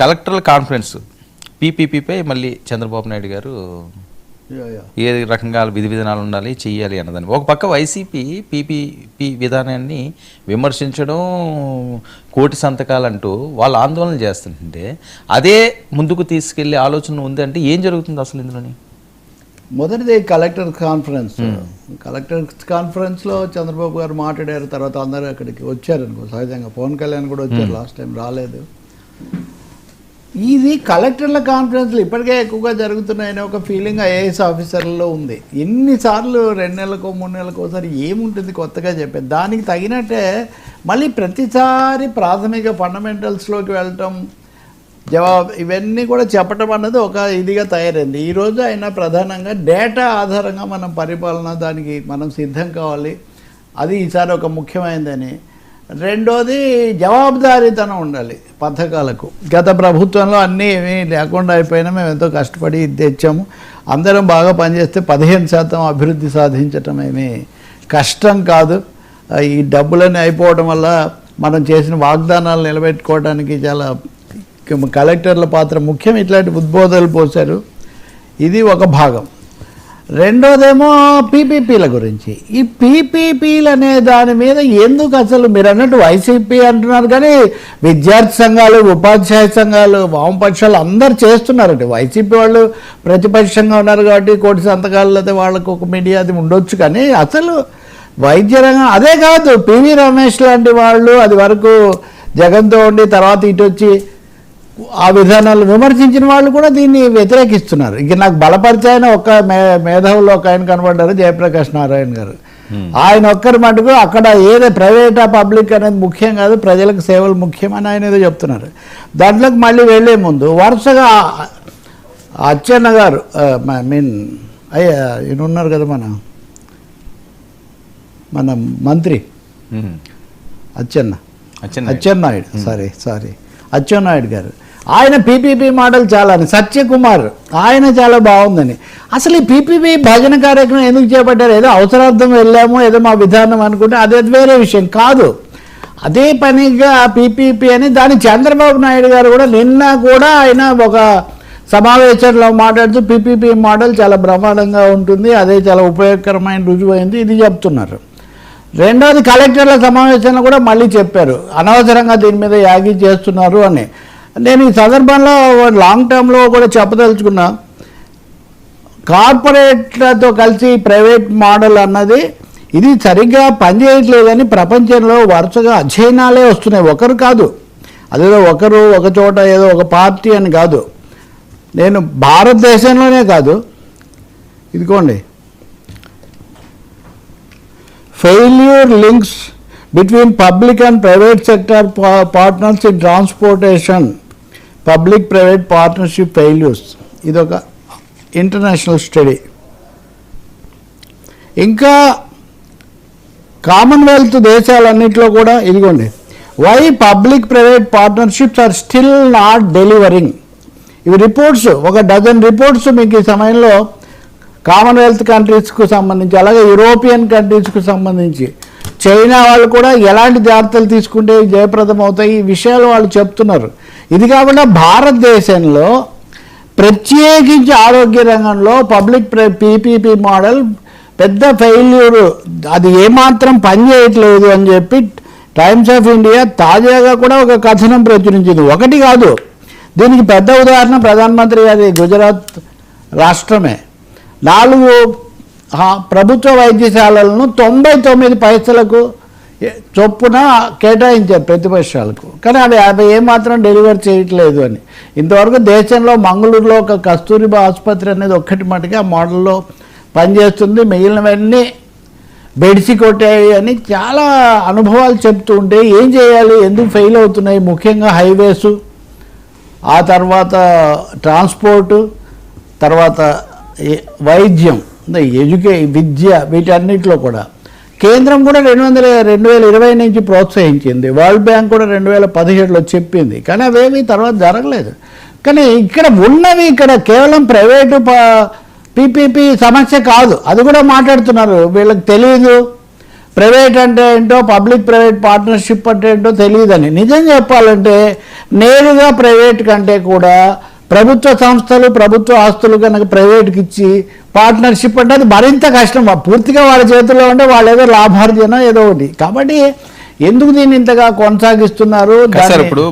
కలెక్టర్ల కాన్ఫరెన్స్ పీపీపీపై మళ్ళీ చంద్రబాబు నాయుడు గారు ఏ రకంగా విధి విధానాలు ఉండాలి చెయ్యాలి అన్నదాన్ని ఒక పక్క వైసీపీ పీపీపీ విధానాన్ని విమర్శించడం కోటి సంతకాలంటూ వాళ్ళు ఆందోళన చేస్తుంటే అదే ముందుకు తీసుకెళ్లే ఆలోచన ఉంది అంటే ఏం జరుగుతుంది అసలు ఇందులోని? మొదటిది కలెక్టర్ కాన్ఫరెన్స్లో చంద్రబాబు గారు మాట్లాడారు. తర్వాత అందరూ అక్కడికి వచ్చారు అనుకో, సహజంగా పవన్ కళ్యాణ్ కూడా వచ్చారు, లాస్ట్ టైం రాలేదు. ఇది కలెక్టర్ల కాన్ఫరెన్స్లు ఇప్పటికే ఎక్కువగా జరుగుతున్నాయని ఒక ఫీలింగ్ ఐఏఎస్ ఆఫీసర్లలో ఉంది. ఎన్నిసార్లు 2 నెలలకో 3 నెలలకో ఒకసారి ఏముంటుంది కొత్తగా చెప్పేది, దానికి తగినట్టే మళ్ళీ ప్రతిసారి ప్రాథమిక ఫండమెంటల్స్లోకి వెళ్ళటం, ఇవన్నీ కూడా చెప్పటం అన్నది ఒక ఇదిగా తయారైంది. ఈరోజు అయినా ప్రధానంగా డేటా ఆధారంగా మనం పరిపాలన దానికి మనం సిద్ధం కావాలి, అది ఈసారి ఒక ముఖ్యమైనదని. రెండోది జవాబుదారీతనం ఉండాలి పథకాలకు. గత ప్రభుత్వంలో అన్నీ ఏమీ లేకుండా అయిపోయినా మేము ఎంతో కష్టపడి ఇది తెచ్చాము, అందరం బాగా పనిచేస్తే 15% అభివృద్ధి సాధించటం ఏమీ కష్టం కాదు. ఈ డబ్బులన్నీ అయిపోవడం వల్ల మనం చేసిన వాగ్దానాలు నిలబెట్టుకోవడానికి చాలా కలెక్టర్ల పాత్ర ముఖ్యం. ఇట్లాంటి ఉద్బోధనలు పోశారు, ఇది ఒక భాగం. రెండోదేమో పీపీపీల గురించి. ఈ పీపీపీలు అనే దాని మీద ఎందుకు అసలు మీరు అన్నట్టు వైసీపీ అంటున్నారు కానీ విద్యార్థి సంఘాలు, ఉపాధ్యాయ సంఘాలు, వామపక్షాలు అందరు చేస్తున్నారండి. వైసీపీ వాళ్ళు ప్రతిపక్షంగా ఉన్నారు కాబట్టి కోటి సంతకాలు అయితే వాళ్ళకు ఒక మీడియా అది ఉండొచ్చు, కానీ అసలు వైద్య రంగం అదే కాదు. పివి రమేష్ లాంటి వాళ్ళు అది వరకు జగన్తో ఉండి తర్వాత ఇటు వచ్చి ఆ విధానాలు విమర్శించిన వాళ్ళు కూడా దీన్ని వ్యతిరేకిస్తున్నారు. ఇక నాకు బలపరిచాయన ఒక మేధావులు ఒక ఆయన కనబడ్డారు, జయప్రకాష్ నారాయణ గారు. ఆయన ఒక్కరి మటుకు అక్కడ ఏదో ప్రైవేటా పబ్లిక్ అనేది ముఖ్యం కాదు, ప్రజలకు సేవలు ముఖ్యమని ఆయన ఏదో చెప్తున్నారు. దాంట్లోకి మళ్ళీ వెళ్లే ముందు వరుసగా అచ్చెన్న గారు ఈయన ఉన్నారు కదా మన మంత్రి అచ్చెన్నాయుడు అచ్చెన్నాయుడు గారు, ఆయన పీపీపీ మోడల్ చాలా, సత్యకుమార్ ఆయన చాలా బాగుందని. అసలు ఈ పీపీపీ భజన కార్యక్రమం ఎందుకు చేపట్టారు? ఏదో అవసరార్థం వెళ్ళాము, ఏదో మా విధానం అనుకుంటే అదే వేరే విషయం కాదు. అదే పనిగా పీపీపీ అని దాని చంద్రబాబు నాయుడు గారు కూడా నిన్న కూడా ఆయన ఒక సమావేశంలో మాట్లాడుతూ పీపీపీ మోడల్ చాలా బ్రహ్మాండంగా ఉంటుంది, అదే చాలా ఉపయోగకరమైన రుజువైంది, ఇది చెప్తున్నారు. రెండోది కలెక్టర్ల సమావేశంలో కూడా మళ్ళీ చెప్పారు అనవసరంగా దీని మీద యాగి చేస్తున్నారు అని. నేను ఈ సందర్భంలో లాంగ్ టర్మ్లో కూడా చెప్పదలుచుకున్నా, కార్పొరేట్లతో కలిసి ప్రైవేట్ మోడల్ అన్నది ఇది సరిగ్గా పనిచేయట్లేదని ప్రపంచంలో వరుసగా అధ్యయనాలే వస్తున్నాయి. ఒకరు కాదు, అదేదో ఒకరు ఒక చోట ఏదో ఒక పార్టీ అని కాదు. నేను భారతదేశంలోనే కాదు, ఇదిగోండి failure links between public and private sector partners in transportation, public private partnership failures, ఇదొక ఇంటర్నేషనల్ స్టడీ. ఇంకా కామన్వెల్త్ దేశాలన్నింటిలో కూడా ఇదిగోండి, why public private partnerships are still not delivering. ఇవి రిపోర్ట్స్, ఒక డజన్ రిపోర్ట్స్ మీకు ఈ సమయంలో కామన్వెల్త్ కంట్రీస్కు సంబంధించి, అలాగే యూరోపియన్ కంట్రీస్కు సంబంధించి, చైనా వాళ్ళు కూడా ఎలాంటి జాగ్రత్తలు తీసుకుంటే జయప్రదం అవుతాయి ఈ విషయాలు వాళ్ళు చెప్తున్నారు. ఇది కాకుండా భారతదేశంలో ప్రత్యేకించి ఆరోగ్య రంగంలో పబ్లిక్ పీపీపీ మోడల్ పెద్ద ఫెయిల్యూర్, అది ఏమాత్రం పనిచేయట్లేదు అని చెప్పి టైమ్స్ ఆఫ్ ఇండియా తాజాగా కూడా ఒక కథనం ప్రచురించింది. ఒకటి కాదు, దీనికి పెద్ద ఉదాహరణ ప్రధానమంత్రి గారి గుజరాత్ రాష్ట్రమే. 4 ప్రభుత్వ వైద్యశాలలను 99 పైసలకు చొప్పున కేటాయించారు ప్రతిపక్షాలకు, కానీ అవి ఏమాత్రం డెలివర్ చేయట్లేదు అని. ఇంతవరకు దేశంలో మంగళూరులో ఒక కస్తూరిబా ఆసుపత్రి అనేది ఒక్కటి మటుగా ఆ మోడల్లో పనిచేస్తుంది, మిగిలినవన్నీ బెడిసి కొట్టాయి అని చాలా అనుభవాలు చెప్తూ ఉంటే ఏం చేయాలి, ఎందుకు ఫెయిల్ అవుతున్నాయి, ముఖ్యంగా హైవేసు, ఆ తర్వాత ట్రాన్స్పోర్టు, తర్వాత వైద్యం, విద్య, వీటన్నిటిలో కూడా కేంద్రం కూడా 2020 నుంచి ప్రోత్సహించింది. వరల్డ్ బ్యాంక్ కూడా 2017లో చెప్పింది, కానీ అవేమి తర్వాత జరగలేదు. కానీ ఇక్కడ ఉన్నవి ఇక్కడ కేవలం ప్రైవేటు పీపీపీ సమస్య కాదు, అది కూడా మాట్లాడుతున్నారు. వీళ్ళకి తెలియదు, ప్రైవేట్ అంటే ఏంటో, పబ్లిక్ ప్రైవేట్ పార్ట్నర్షిప్ అంటే ఏంటో తెలియదని. నిజం చెప్పాలంటే నేరుగా ప్రైవేట్ కంటే కూడా ప్రభుత్వ సంస్థలు, ప్రభుత్వ ఆస్తులు కనుక ప్రైవేట్కి ఇచ్చి పార్ట్నర్షిప్ అంటే అది మరింత కష్టం. పూర్తిగా వాళ్ళ చేతుల్లో ఉంటే వాళ్ళు ఏదో లాభార్జన ఏదో ఒకటి. కాబట్టి ఎందుకు దీన్ని ఇంతగా కొనసాగిస్తున్నారు? సార్ ఇప్పుడు